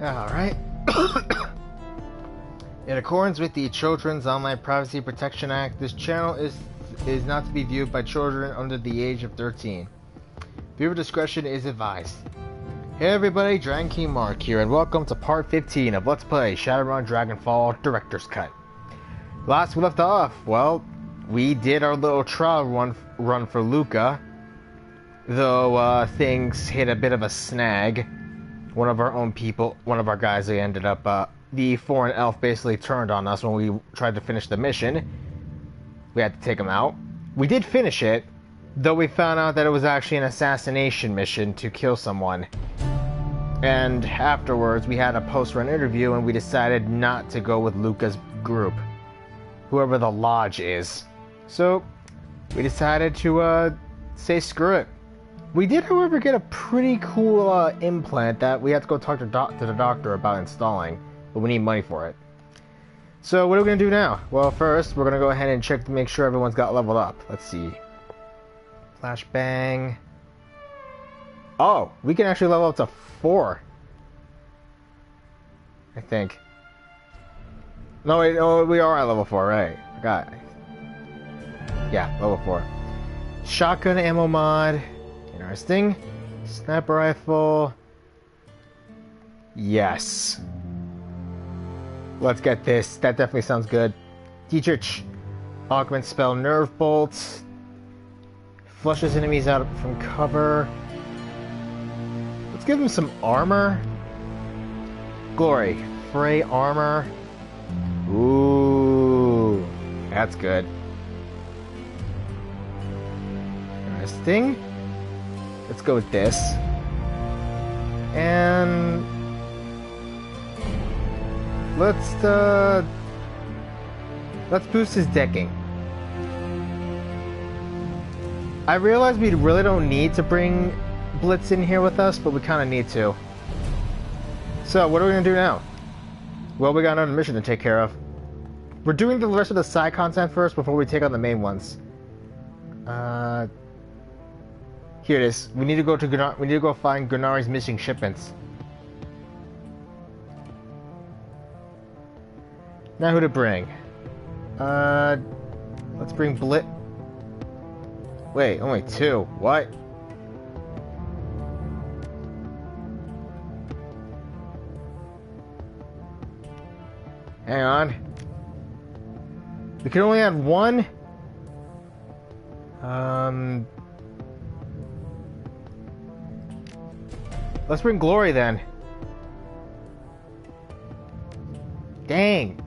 Alright. In accordance with the Children's Online Privacy Protection Act, this channel is not to be viewed by children under the age of 13. Viewer discretion is advised. Hey everybody, Dragon King Mark here, and welcome to part 15 of Let's Play Shadowrun Dragonfall Director's Cut. Last we left off, well, we did our little trial run for Luca, though things hit a bit of a snag. One of our own people, one of our guys, they ended up, the foreign elf basically turned on us when we tried to finish the mission. We had to take him out. We did finish it, though we found out that it was actually an assassination mission to kill someone. And afterwards, we had a post-run interview and we decided not to go with Luca's group, whoever the lodge is. So, we decided to, say screw it. We did, however, get a pretty cool implant that we had to go talk to the doctor about installing, but we need money for it. So what are we going to do now? Well, first, we're going to go ahead and check to make sure everyone's got leveled up. Let's see. Flashbang. Oh, we can actually level up to 4. I think. No, wait, oh, we are at level 4, right? I got it. Yeah, level 4. Shotgun ammo mod. Interesting. Sniper rifle. Yes. Let's get this. That definitely sounds good. Dietrich. Augment spell nerve bolts. Flushes enemies out from cover. Let's give him some armor. Glory. Fray armor. Ooh. That's good. Interesting. Let's go with this. And let's boost his decking. I realize we really don't need to bring Blitz in here with us, but we kind of need to. So, what are we going to do now? Well, we got another mission to take care of. We're doing the rest of the side content first before we take on the main ones. Here it is. We need to go to we need to go find Gunnari's missing shipments. Now who to bring? Let's bring Blit. Wait, only 2. What? Hang on. We can only add 1? Let's bring Glory then. Dang.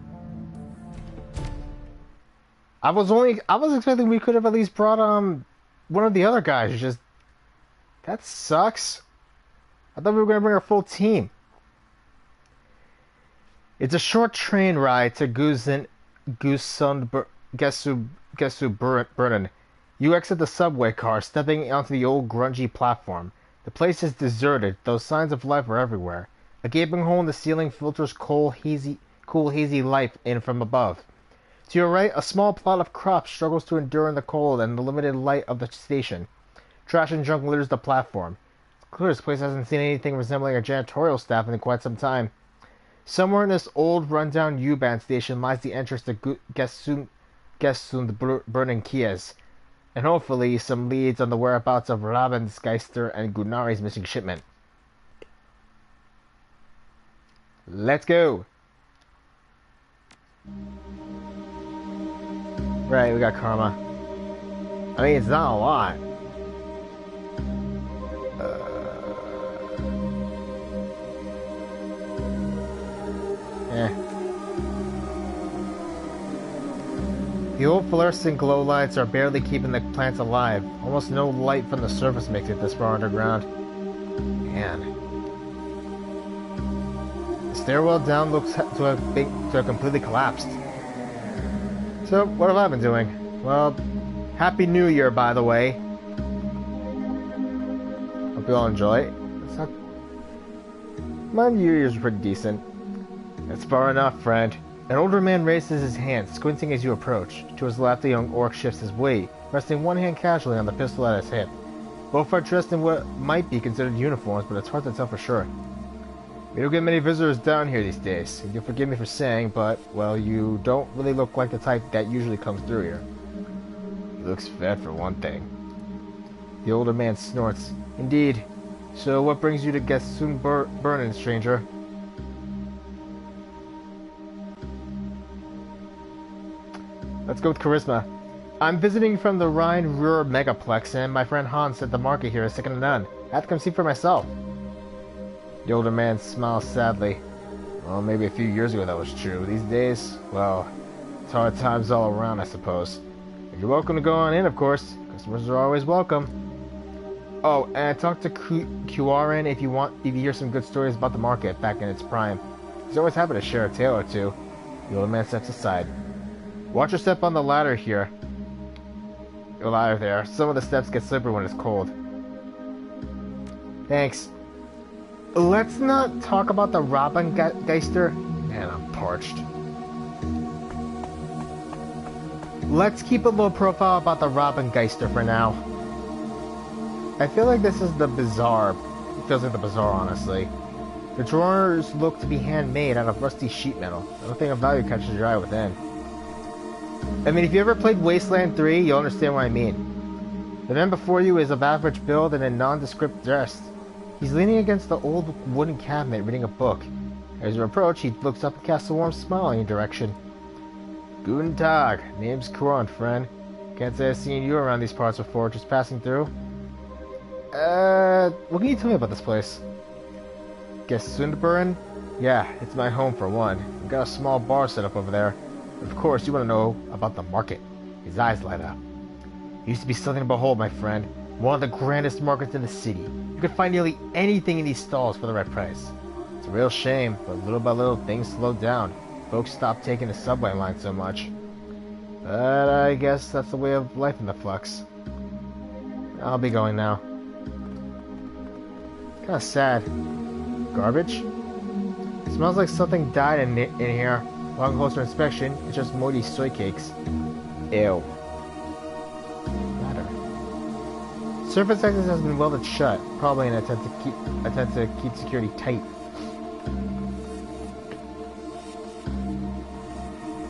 I was expecting we could have at least brought one of the other guys. Just that sucks. I thought we were gonna bring our full team. It's a short train ride to Gesuburden. You exit the subway car, stepping onto the old grungy platform. The place is deserted, though signs of life are everywhere. A gaping hole in the ceiling filters cool, hazy light in from above. To your right, a small plot of crops struggles to endure in the cold and the limited light of the station. Trash and junk litters the platform. It's clear this place hasn't seen anything resembling a janitorial staff in quite some time. Somewhere in this old, rundown U-Bahn station lies the entrance to Gesundbrunnen Kies, and hopefully some leads on the whereabouts of Ravensgeister and Gunnari's missing shipment. Let's go! Right, we got karma. I mean, it's not a lot. The old fluorescent glow lights are barely keeping the plants alive. Almost no light from the surface makes it this far underground. Man. The stairwell down looks to have completely collapsed. So, what have I been doing? Well, Happy New Year, by the way. Hope you all enjoy it. My New Year's pretty decent. That's far enough, friend. An older man raises his hand, squinting as you approach. To his left, the young orc shifts his weight, resting one hand casually on the pistol at his hip. Both are dressed in what might be considered uniforms, but it's hard to tell for sure. We don't get many visitors down here these days. You'll forgive me for saying, but, well, you don't really look like the type that usually comes through here. He looks fat for one thing. The older man snorts. Indeed. So what brings you to Burnin, stranger? Let's go with charisma. I'm visiting from the Rhine-Ruhr Megaplex, and my friend Hans said the market here is second to none. I have to come see for myself. The older man smiles sadly. Well, maybe a few years ago that was true. These days, well, it's hard times all around, I suppose. You're welcome to go on in, of course. Customers are always welcome. Oh, and talk to Q-Rin if you hear some good stories about the market back in its prime. He's always happy to share a tale or two. The older man steps aside. Watch your step on the ladder here. The ladder there. Some of the steps get slippery when it's cold. Thanks. Let's not talk about the Robengeister. Man, I'm parched. Let's keep a low profile about the Robengeister for now. I feel like this is the bazaar. It feels like the bazaar, honestly. The drawers look to be handmade out of rusty sheet metal. Nothing of value catches your eye within. I mean, if you ever played Wasteland 3, you'll understand what I mean. The man before you is of average build and in nondescript dress. He's leaning against the old wooden cabinet reading a book. As you approach, he looks up and casts a warm smile in your direction. Guten Tag. Name's Kuron, friend. Can't say I've seen you around these parts before, just passing through. What can you tell me about this place? Gesundburen? Yeah, it's my home for one. We've got a small bar set up over there. Of course, you want to know about the market. His eyes light up. It used to be something to behold, my friend. One of the grandest markets in the city. You could find nearly anything in these stalls for the right price. It's a real shame, but little by little things slowed down. Folks stopped taking the subway line so much. But I guess that's the way of life in the flux. I'll be going now. Kinda sad. Garbage? Smells like something died in here. Upon closer inspection, it's just moldy soy cakes. Ew. Matter. Surface access has been welded shut, probably in an attempt to keep security tight.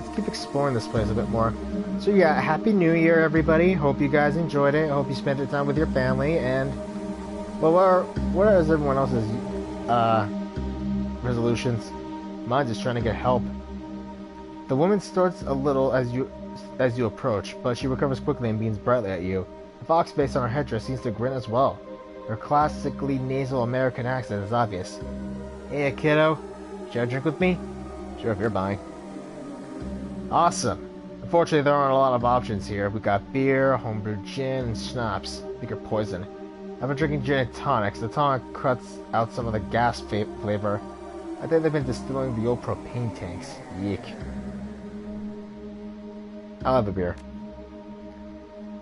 Let's keep exploring this place a bit more. So yeah, Happy New Year, everybody. Hope you guys enjoyed it. Hope you spent your time with your family. And well, what are everyone else's resolutions? Mine's just trying to get help. The woman starts a little as you approach, but she recovers quickly and beams brightly at you. The fox face on her headdress seems to grin as well. Her classically nasal American accent is obvious. Hey, kiddo. Share a drink with me? Sure, if you're buying. Awesome. Unfortunately, there aren't a lot of options here. We've got beer, homebrewed gin, and schnapps. I think you're poison. I've been drinking gin and tonics. The tonic cuts out some of the gas flavor. I think they've been distilling the old propane tanks. Yeek. I'll have a beer.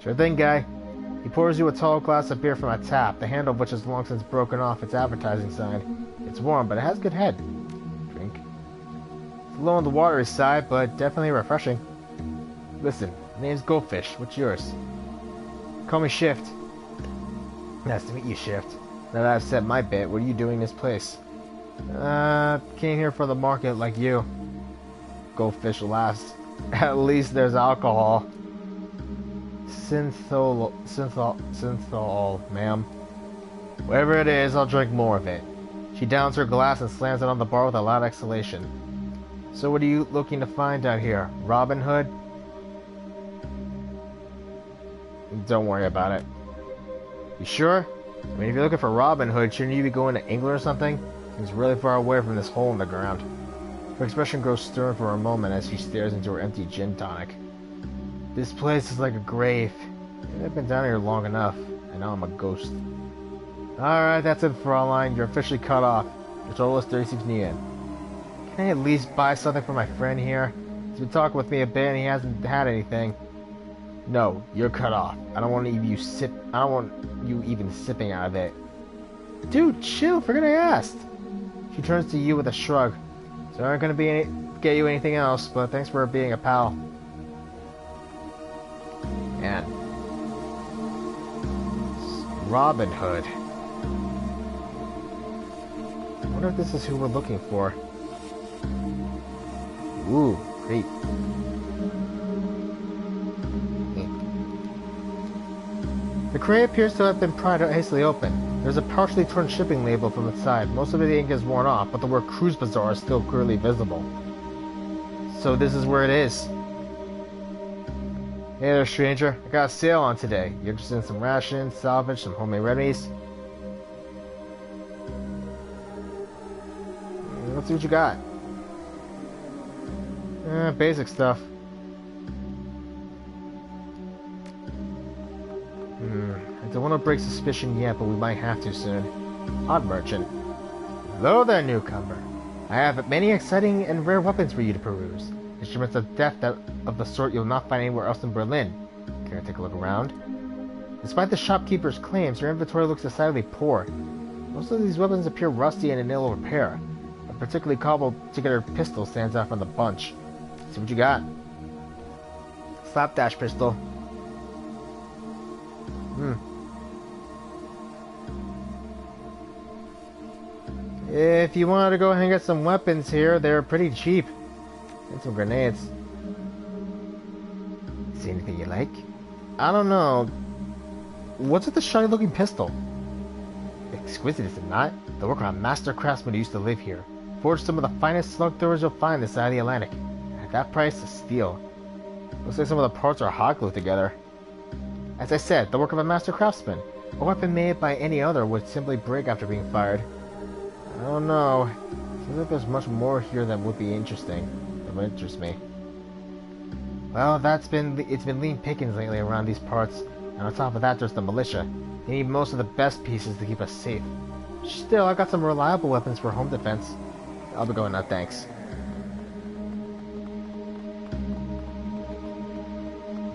Sure thing, guy. He pours you a tall glass of beer from a tap, the handle of which has long since broken off its advertising sign. It's warm, but it has good head. Drink. It's a little on the watery side, but definitely refreshing. Listen, name's Goldfish. What's yours? Call me Shift. Nice to meet you, Shift. Now that I've said my bit, what are you doing in this place? Came here for the market like you. Goldfish laughs. At least there's alcohol. Synthol, ma'am. Whatever it is, I'll drink more of it. She downs her glass and slams it on the bar with a loud exhalation. So what are you looking to find out here? Robin Hood? Don't worry about it. You sure? I mean, if you're looking for Robin Hood, shouldn't you be going to England or something? Seems really far away from this hole in the ground. Her expression grows stern for a moment as she stares into her empty gin tonic. This place is like a grave. I've been down here long enough, and now I'm a ghost. Alright, that's it, Fraulein. You're officially cut off. Your total is 36 yen. Can I at least buy something for my friend here? He's been talking with me a bit and he hasn't had anything. No, you're cut off. I don't want you even sipping out of it. Dude, chill, forget I asked. She turns to you with a shrug. So I aren't gonna get you anything else, but thanks for being a pal. Man. Robin Hood. wonder if this is who we're looking for. Ooh, great. The crate appears to have been pried out hastily open. There's a partially torn shipping label from its side. Most of the ink is worn off, but the word Cruise Bazaar is still clearly visible. So this is where it is. Hey there, stranger. I got a sale on today. You interested in some rations, salvage, some homemade remedies? Let's see what you got. Basic stuff. I don't want to break suspicion yet, but we might have to soon. Odd merchant. Hello there, newcomer. I have many exciting and rare weapons for you to peruse. Instruments of death of the sort you'll not find anywhere else in Berlin. Care to take a look around? Despite the shopkeeper's claims, your inventory looks decidedly poor. Most of these weapons appear rusty and in ill repair. A particularly cobbled-together pistol stands out from the bunch. See what you got. Slapdash pistol. If you wanted to go ahead and get some weapons here, they're pretty cheap. And some grenades. See anything you like? I don't know. What's with the shiny looking pistol? Exquisite, is it not? The work of a master craftsman who used to live here. Forged some of the finest slug throwers you'll find this side of the Atlantic. At that price, a steal. Looks like some of the parts are hot glued together. As I said, the work of a master craftsman. A weapon made by any other would simply break after being fired. I don't know. Seems like there's much more here that would be interesting. That would interest me. Well, it's been lean pickings lately around these parts. And on top of that, there's the militia. They need most of the best pieces to keep us safe. Still, I got some reliable weapons for home defense. I'll be going now, thanks.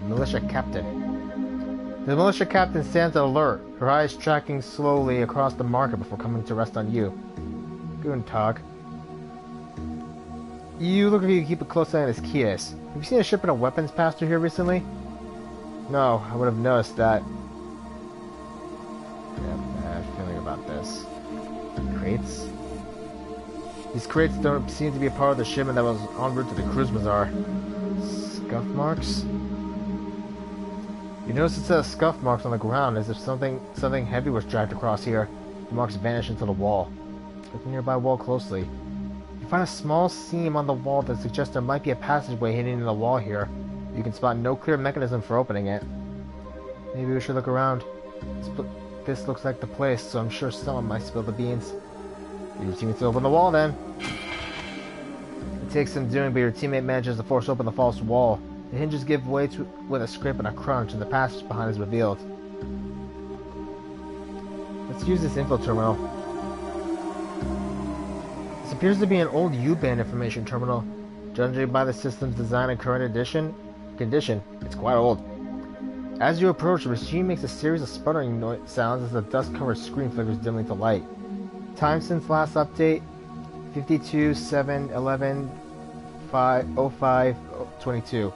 Militia captain. The militia captain stands alert, her eyes tracking slowly across the market before coming to rest on you. Guten Tag. You look like you keep a close eye on his Kias. Have you seen a shipment of weapons pass through here recently? No, I would have noticed that. I have a bad feeling about this. Crates? These crates don't seem to be a part of the shipment that was en route to the Cruise Bazaar. Scuff marks? You notice it says scuff marks on the ground, as if something heavy was dragged across here. The marks vanish into the wall. Look the nearby wall closely. You find a small seam on the wall that suggests there might be a passageway hidden in the wall here. You can spot no clear mechanism for opening it. Maybe we should look around. This looks like the place, so I'm sure someone might spill the beans. You team to open the wall then. It takes some doing, but your teammate manages to force open the false wall. The hinges give way with a scrape and a crunch, and the passage behind is revealed. Let's use this info terminal. This appears to be an old U-band information terminal. Judging by the system's design and current condition, it's quite old. As you approach, the machine makes a series of sputtering sounds as the dust-covered screen flickers dimly to light. Time since last update, 52/7/11/05/22.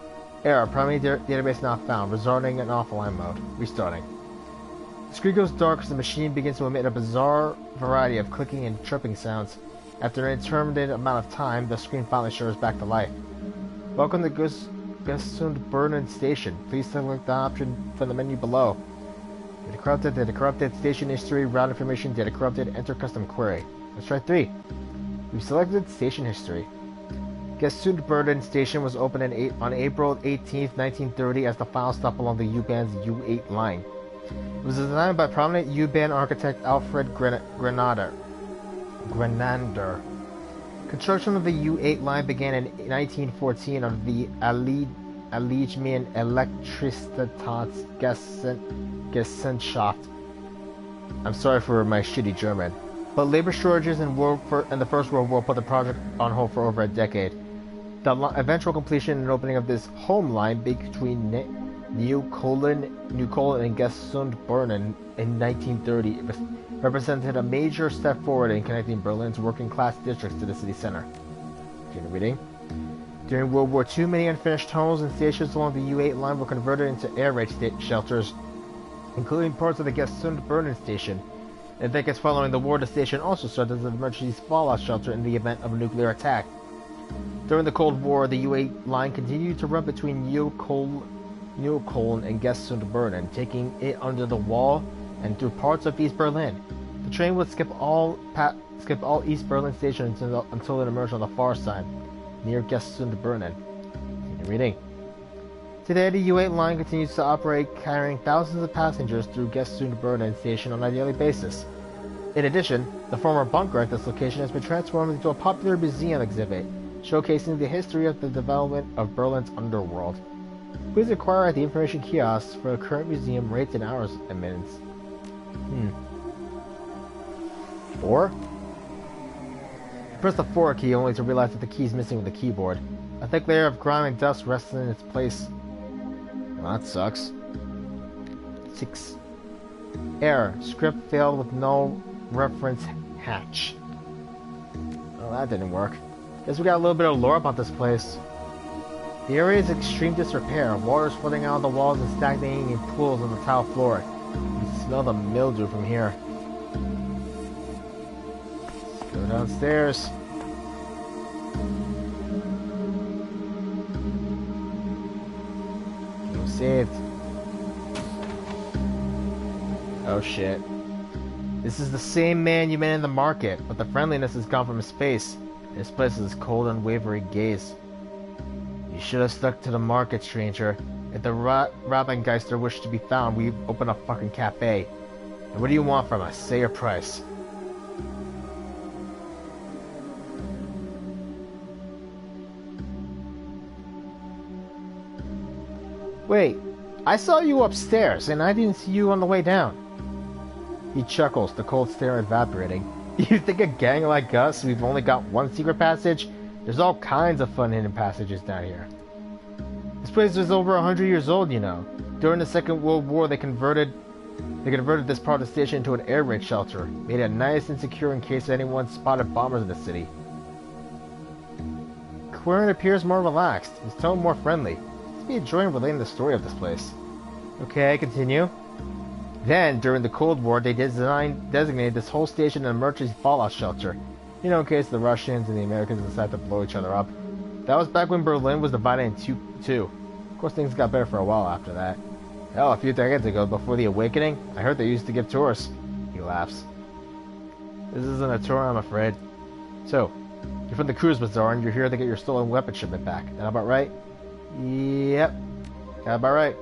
Error, primary database not found. Resorting in offline mode. Restarting. The screen goes dark as the machine begins to emit a bizarre variety of clicking and chirping sounds. After an indeterminate amount of time, the screen finally shutters back to life. Welcome to Gesundbrunnen Station. Please select the option from the menu below. Data corrupted, station history, route information, data corrupted, enter custom query. Let's try 3. We've selected station history. Gesundbrunnen Station was opened on April 18, 1930 as the final stop along the U-Bahn's U8 line. It was designed by prominent U-Bahn architect Alfred Grenander. Construction of the U8 line began in 1914 under the Allgemeine Elektricitätsgesellschaft. I'm sorry for my shitty German. But labor shortages in the First World War put the project on hold for over a decade. The eventual completion and opening of this home line between New Cologne and Gesundbrunnen in 1930 represented a major step forward in connecting Berlin's working-class districts to the city center. Continue reading. During World War II, many unfinished tunnels and stations along the U8 line were converted into air raid shelters, including parts of the Gesundbrunnen station. In decades following the war, the station also served as an emergency fallout shelter in the event of a nuclear attack. During the Cold War, the U8 line continued to run between Neukölln and Gessund-Berlin, taking it under the wall and through parts of East Berlin. The train would skip all East Berlin stations until it emerged on the far side, near Gessund-Berlin. Reading. Today, the U8 line continues to operate, carrying thousands of passengers through Gessund-Berlin station on a daily basis. In addition, the former bunker at this location has been transformed into a popular museum exhibit, showcasing the history of the development of Berlin's underworld. Please inquire at the information kiosks for the current museum rates and hours and minutes. 4? Press the 4 key only to realize that the key is missing with the keyboard. A thick layer of grime and dust rests in its place. Well, that sucks. 6. Error. Script failed with no reference hatch. Well, that didn't work. Guess we got a little bit of lore about this place. The area is in extreme disrepair. Water is flooding out of the walls and stagnating in pools on the tile floor. You can smell the mildew from here. Let's go downstairs. Game saved. Oh shit. This is the same man you met in the market, but the friendliness is gone from his face. This place is cold, unwavering gaze. You should have stuck to the market, stranger. If the Rabbengeister wish to be found, we open a fucking cafe. And what do you want from us? Say your price. Wait, I saw you upstairs, and I didn't see you on the way down. He chuckles, the cold stare evaporating. You think a gang like us, we've only got one secret passage? There's all kinds of fun hidden passages down here. This place is over 100 years old, you know. During the Second World War, they converted this part of the station into an air raid shelter, made it nice and secure in case anyone spotted bombers in the city. Quirin appears more relaxed, his tone more friendly. He's be enjoying relating the story of this place. Okay, continue. Then, during the Cold War, they designated this whole station an emergency fallout shelter. You know, in case the Russians and the Americans decide to blow each other up. That was back when Berlin was divided in two. Of course, things got better for a while after that. Hell, a few decades ago, before the Awakening, I heard they used to give tours. He laughs. This isn't a tour, I'm afraid. So, you're from the Cruise Bazaar, and you're here to get your stolen weapon shipment back. That about right? Yep. That about right.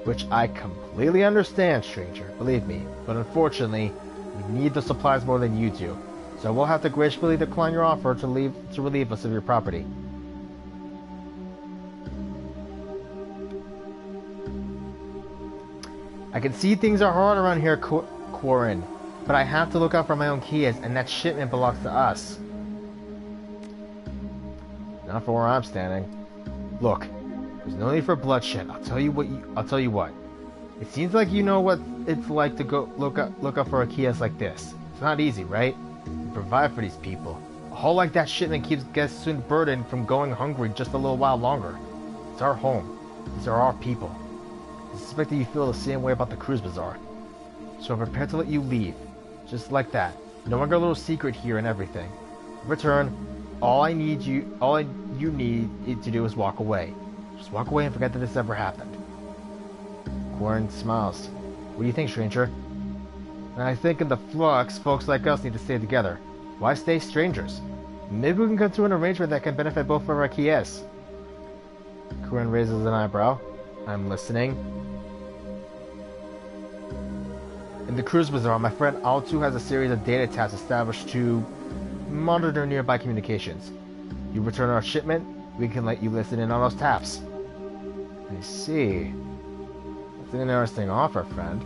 Which I completely understand, stranger, believe me. But unfortunately, we need the supplies more than you do. So we'll have to gracefully decline your offer to relieve us of your property. I can see things are hard around here, Quirin, but I have to look out for my own keys, and that shipment belongs to us. Not for where I'm standing. Look, there's no need for bloodshed. I'll tell you what. It seems like you know what it's like to go look up for a kiosk like this. It's not easy, right? We provide for these people. A haul like that shipment keeps Gessund-Berlin from going hungry just a little while longer. It's our home. These are our people. I suspect that you feel the same way about the Cruise Bazaar. So I'm prepared to let you leave. Just like that. No longer a little secret here and everything. In return, all you need to do is walk away. Just walk away and forget that this ever happened. Quirin smiles. What do you think, stranger? I think in the flux, folks like us need to stay together. Why stay strangers? Maybe we can come to an arrangement that can benefit both of our Kies. Quirin raises an eyebrow. I'm listening. In the Cruise Bazaar, my friend Altu has a series of data tabs established to monitor nearby communications. You return our shipment, we can let you listen in on those taps. I see. That's an interesting offer, friend.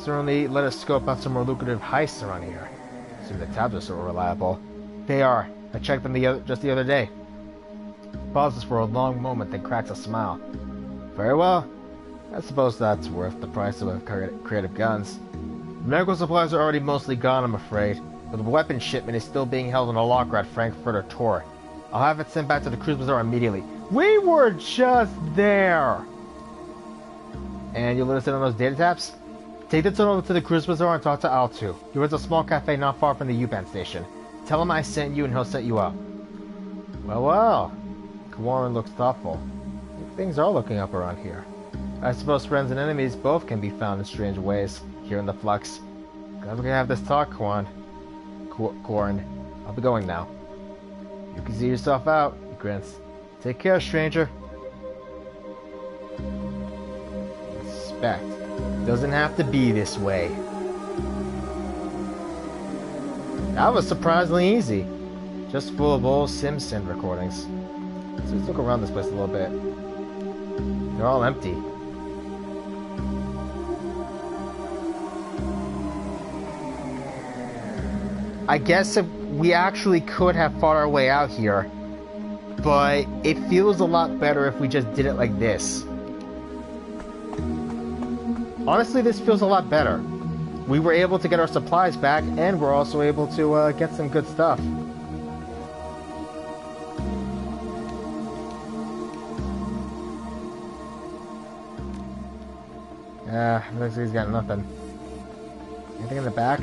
Certainly let us scope out some more lucrative heists around here. Assume the tabs are so reliable. They are. I checked them just the other day. Pauses for a long moment, then cracks a smile. Very well. I suppose that's worth the price of creative guns. Medical supplies are already mostly gone, I'm afraid, but the weapon shipment is still being held in a locker at Frankfurter Tor. I'll have it sent back to the Cruise Bazaar immediately. We were just there! And you'll let us in on those data taps? Take the tunnel over to the cruise bazaar and talk to Altu. He runs a small cafe not far from the U-Bahn station. Tell him I sent you and he'll set you up. Well, well. Warren looks thoughtful. Things are looking up around here. I suppose friends and enemies both can be found in strange ways here in the Flux. Glad we can have this talk, Quarren. I'll be going now. You can see yourself out, he grins. Take care, stranger. Respect. Doesn't have to be this way. That was surprisingly easy. Just full of old Simpson recordings. So let's look around this place a little bit. They're all empty. I guess if we actually could have fought our way out here, but it feels a lot better if we just did it like this. Honestly, this feels a lot better. We were able to get our supplies back, and we're also able to get some good stuff. Looks like he's got nothing. Anything in the back?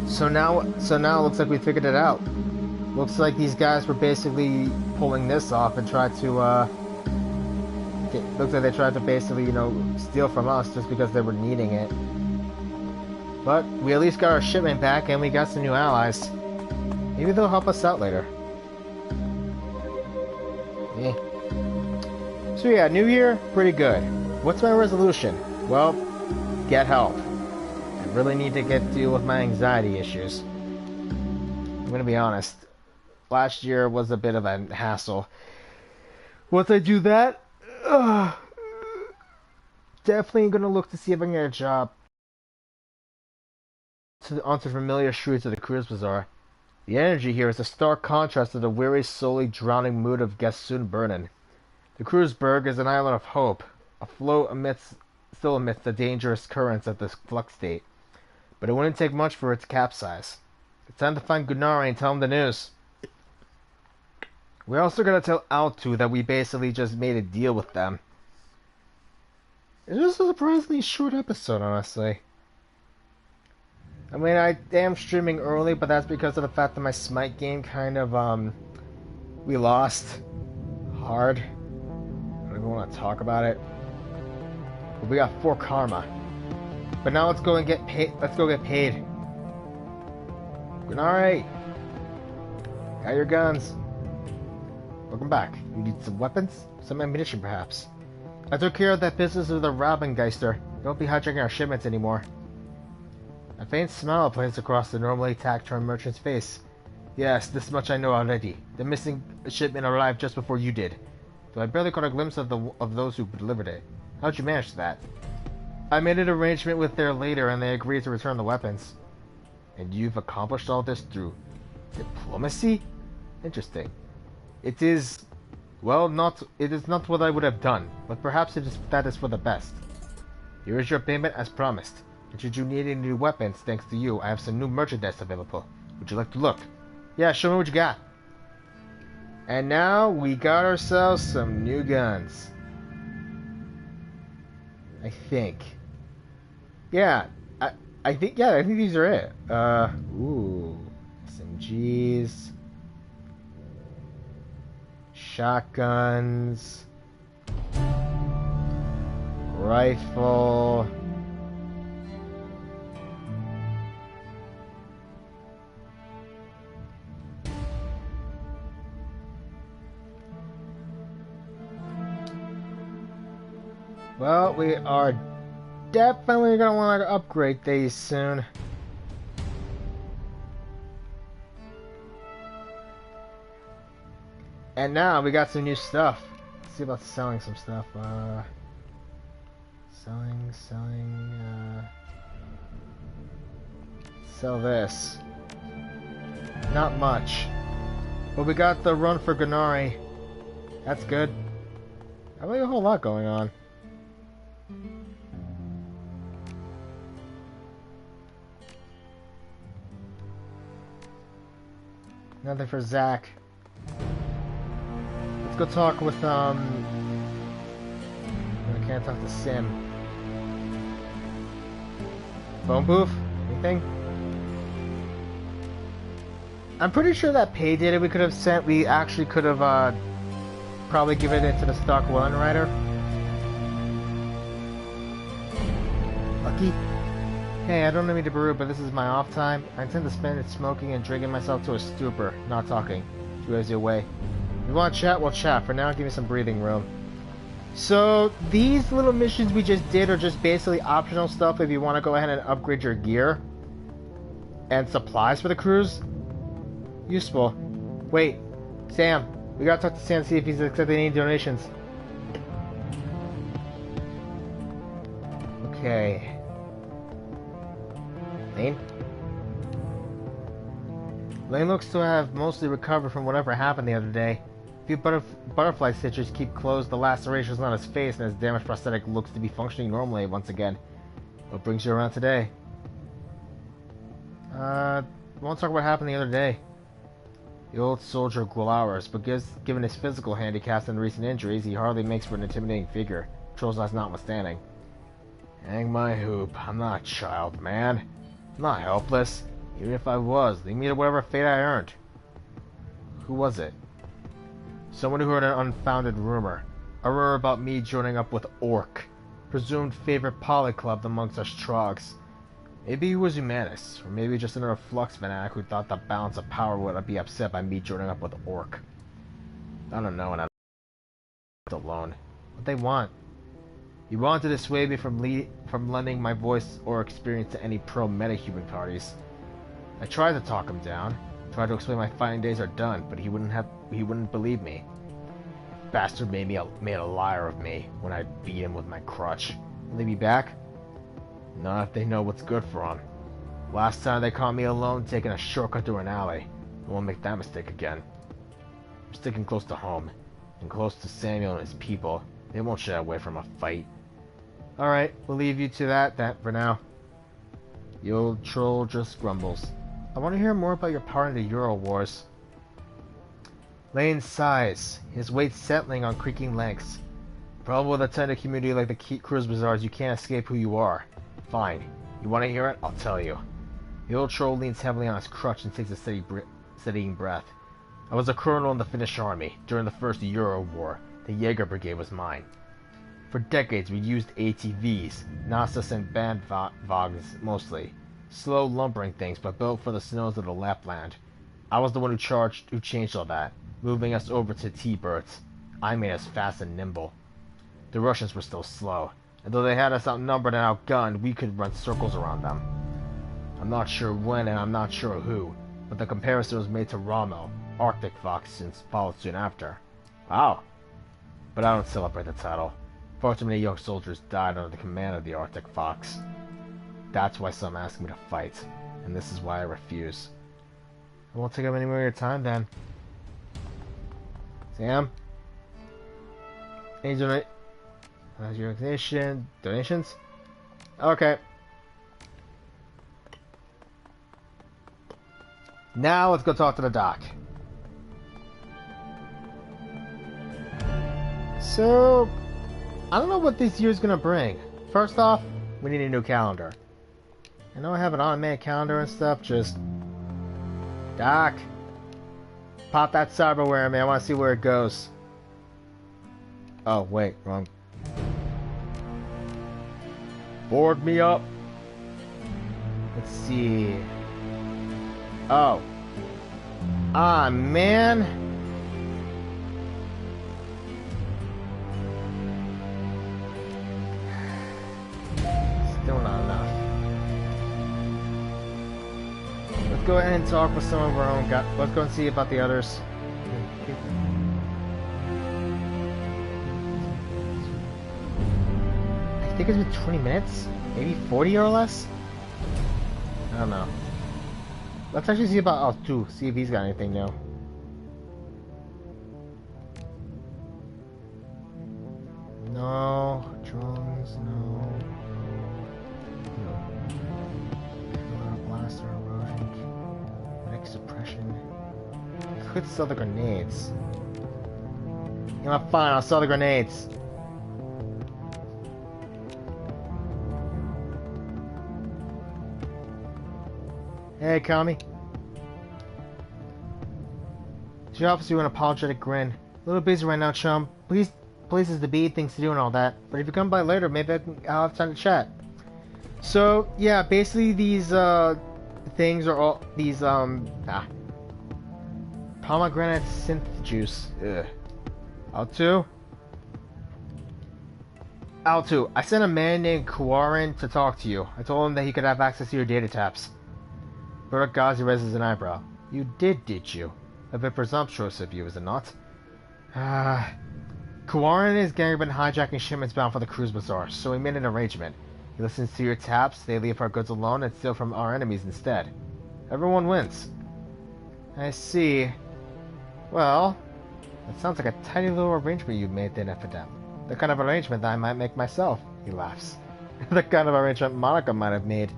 So now it looks like we figured it out. Looks like these guys were basically pulling this off and tried to, looks like they tried to basically, steal from us just because they were needing it. But we at least got our shipment back and we got some new allies. Maybe they'll help us out later. Yeah. So yeah, new year, pretty good. What's my resolution? Well, get help. I really need to deal with my anxiety issues. I'm gonna be honest. Last year was a bit of a hassle. Once I do that, definitely gonna look to see if I can get a job onto familiar streets of the cruise bazaar. The energy here is a stark contrast to the weary, slowly drowning mood of Gassoon Burnin. The Cruiseberg is an island of hope, afloat still amidst the dangerous currents of this flux state. But it wouldn't take much for it to capsize. It's time to find Gunari and tell him the news. We're also gonna tell Altu that we basically just made a deal with them. It's just a surprisingly short episode, honestly. I mean, I am streaming early, but that's because of the fact that my Smite game kind of, we lost hard. I don't even want to talk about it. But we got 4 karma. But now let's go and get paid. Let's go get paid. Gunari! Got your guns. Welcome back. You need some weapons? Some ammunition, perhaps? I took care of that business with the Raubengeister. Don't be hijacking our shipments anymore. A faint smile plays across the normally taciturn merchant's face. Yes, this much I know already. The missing shipment arrived just before you did. Though I barely caught a glimpse of those who delivered it. How'd you manage that? I made an arrangement with their leader and they agreed to return the weapons. And you've accomplished all this through diplomacy? Interesting. It is not what I would have done, but perhaps that is for the best. Here is your payment as promised. And should you need any new weapons, thanks to you, I have some new merchandise available. Would you like to look? Yeah, show me what you got. And now we got ourselves some new guns. I think. Yeah, I think these are it. Ooh, SMGs, shotguns, rifle. Well, we are definitely going to want to upgrade these soon. And now we got some new stuff. Let's see about selling some stuff. Sell this. Not much. But we got the run for Gunari. That's good. Not really a whole lot going on. Nothing for Zach. Let's go talk with, I can't talk to Sim. Phone booth? Anything? I'm pretty sure that pay data we could have sent, we actually could have probably given it to the stock well underwriter. Lucky? Hey, I don't mean to be rude, but this is my off time. I intend to spend it smoking and drinking myself to a stupor, not talking. You guys away. If you want to chat, we'll chat. For now, give me some breathing room. So, these little missions we just did are just basically optional stuff if you want to go ahead and upgrade your gear. And supplies for the cruise. Useful. Wait, Sam. We gotta talk to Sam to see if he's accepting any donations. Okay. Lane? Lane looks to have mostly recovered from whatever happened the other day. A few butterfly stitches keep closed, the lacerations on his face, and his damaged prosthetic looks to be functioning normally once again. What brings you around today? I won't talk about what happened the other day. The old soldier glowers, but given his physical handicaps and recent injuries, he hardly makes for an intimidating figure, patrol size notwithstanding. Hang my hoop, I'm not a child, man. I'm not helpless. Even if I was, leave me to whatever fate I earned. Who was it? Someone who heard an unfounded rumor. A rumor about me joining up with Orc, presumed favorite poly club amongst us trogs. Maybe he was Humanist, or maybe just another flux fanatic who thought the balance of power would be upset by me joining up with Orc. I don't know, and I'm alone. What they want? You want to dissuade me from lending my voice or experience to any pro-metahuman parties. I tried to talk him down, tried to explain my fighting days are done, but he wouldn't believe me. Bastard made a liar of me when I beat him with my crutch. Will they be back? Not if they know what's good for them. Last time they caught me alone taking a shortcut through an alley. I won't make that mistake again. I'm sticking close to home, and close to Samuel and his people. They won't shy away from a fight. Alright, we'll leave you to that for now. The old troll just grumbles. I want to hear more about your part in the Euro Wars. Lane sighs, his weight settling on creaking legs. Problem with a tender community like the Cruise Bazaars, you can't escape who you are. Fine. You want to hear it? I'll tell you. The old troll leans heavily on his crutch and takes a steadying breath. I was a colonel in the Finnish army. During the first Euro War, the Jaeger Brigade was mine. For decades, we used ATVs, Nasus and Bandwagens mostly. Slow, lumbering things, but built for the snows of the Lapland. I was the one who changed all that, moving us over to T-birds. I made us fast and nimble. The Russians were still slow, and though they had us outnumbered and outgunned, we could run circles around them. I'm not sure when and I'm not sure who, but the comparison was made to Rommel, Arctic Fox, since followed soon after. Wow. But I don't celebrate the title. Far too many young soldiers died under the command of the Arctic Fox. That's why some ask me to fight, and this is why I refuse. I won't take up any more of your time then. Sam? Any donations? Okay. Now let's go talk to the doc. So, I don't know what this year's gonna bring. First off, we need a new calendar. I know I have an automatic calendar and stuff, just... Doc! Pop that cyberware, man. I want to see where it goes. Oh, wait. Wrong. Board me up. Let's see. Oh. Ah, man. Still not enough. Let's go ahead and talk with some of our own guys. Let's go and see about the others. I think it's been 20 minutes? Maybe 40 or less? I don't know. Let's actually see about Altu, see if he's got anything new. No. Drones, no. Blaster, erosion, medic suppression. Could sell the grenades. You know, fine, I'll sell the grenades. Hey, Kami. She offers you an apologetic grin. A little busy right now, chum. Please, places to be, things to do and all that. But if you come by later, maybe I'll have time to chat. So, yeah, basically these, things are all, these, pomegranate synth juice. Ugh. Altu, I sent a man named Kuwarin to talk to you. I told him that he could have access to your data taps. Burakazi raises an eyebrow. You did you? A bit presumptuous of you, is it not? Kuwarin and his gang have been hijacking shipments bound for the cruise bazaar, so we made an arrangement. He listens to your taps, they leave our goods alone, and steal from our enemies instead. Everyone wins. I see. Well, that sounds like a tiny little arrangement you made then, Epidem. The kind of arrangement that I might make myself, he laughs. The kind of arrangement Monica might have made.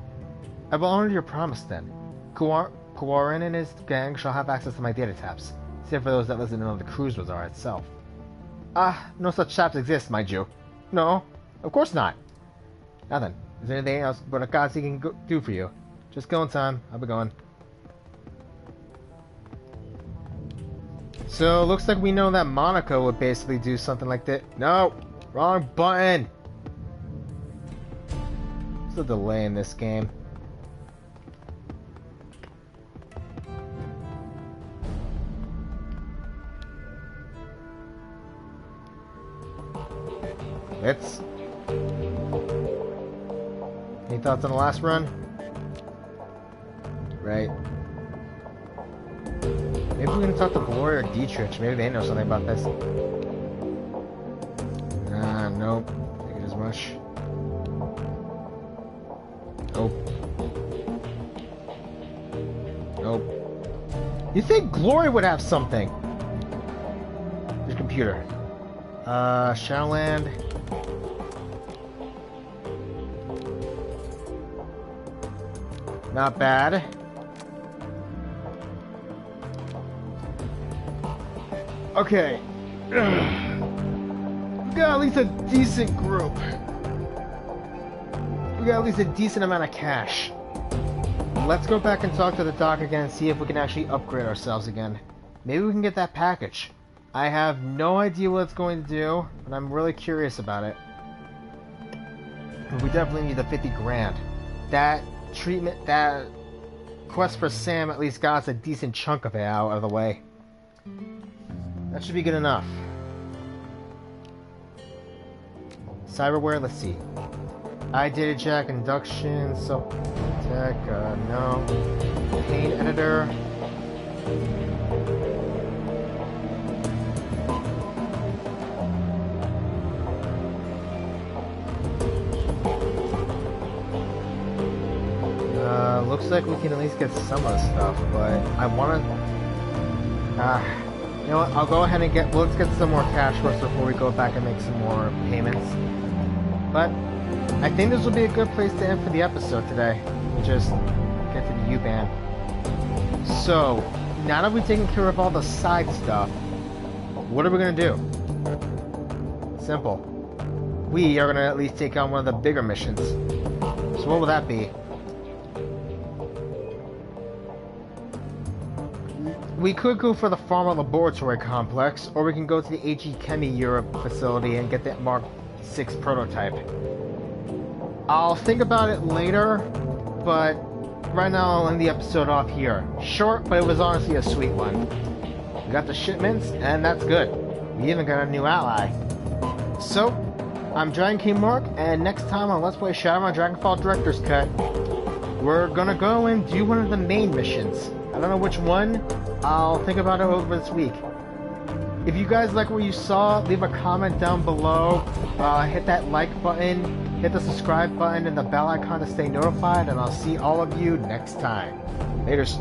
I will honor your promise then. Kuwarin and his gang shall have access to my data taps, save for those that listen in on the cruise bazaar itself. No such taps exist, mind you. No, of course not. Nothing. Is there anything else Burakazi can do for you? Just go in time. I'll be going. So, looks like we know that Monica would basically do something like that. No! Wrong button! There's a delay in this game. Let's... Any thoughts on the last run? Right. Maybe we're gonna talk to Gloria or Dietrich. Maybe they know something about this. Nope. Take it as much. Nope. Nope. You think Gloria would have something? Your computer. Shadowland. Not bad. Okay. We got at least a decent group. We got at least a decent amount of cash. Let's go back and talk to the doc again and see if we can actually upgrade ourselves again. Maybe we can get that package. I have no idea what it's going to do, but I'm really curious about it. We definitely need the 50 grand. That treatment, that quest for Sam at least got us a decent chunk of it out of the way. That should be good enough. Cyberware, let's see. Data jack, induction, tech, no. Paint editor. Looks like we can at least get some of the stuff, but I wanna... you know what, I'll go ahead and let's get some more cash first before we go back and make some more payments. But, I think this will be a good place to end for the episode today. We'll just get to the U-Bahn. So, now that we've taken care of all the side stuff, what are we gonna do? Simple. We are gonna at least take on one of the bigger missions. So what will that be? We could go for the Pharma Laboratory Complex, or we can go to the HE Chemi Europe facility and get that Mark 6 prototype. I'll think about it later, but right now I'll end the episode off here. Short, but it was honestly a sweet one. We got the shipments, and that's good. We even got a new ally. So, I'm Dragon King Mark, and next time on Let's Play Shadowrun Dragonfall Director's Cut, we're gonna go and do one of the main missions. I don't know which one. I'll think about it over this week. If you guys like what you saw, leave a comment down below. Hit that like button, hit the subscribe button, and the bell icon to stay notified, and I'll see all of you next time. Laters.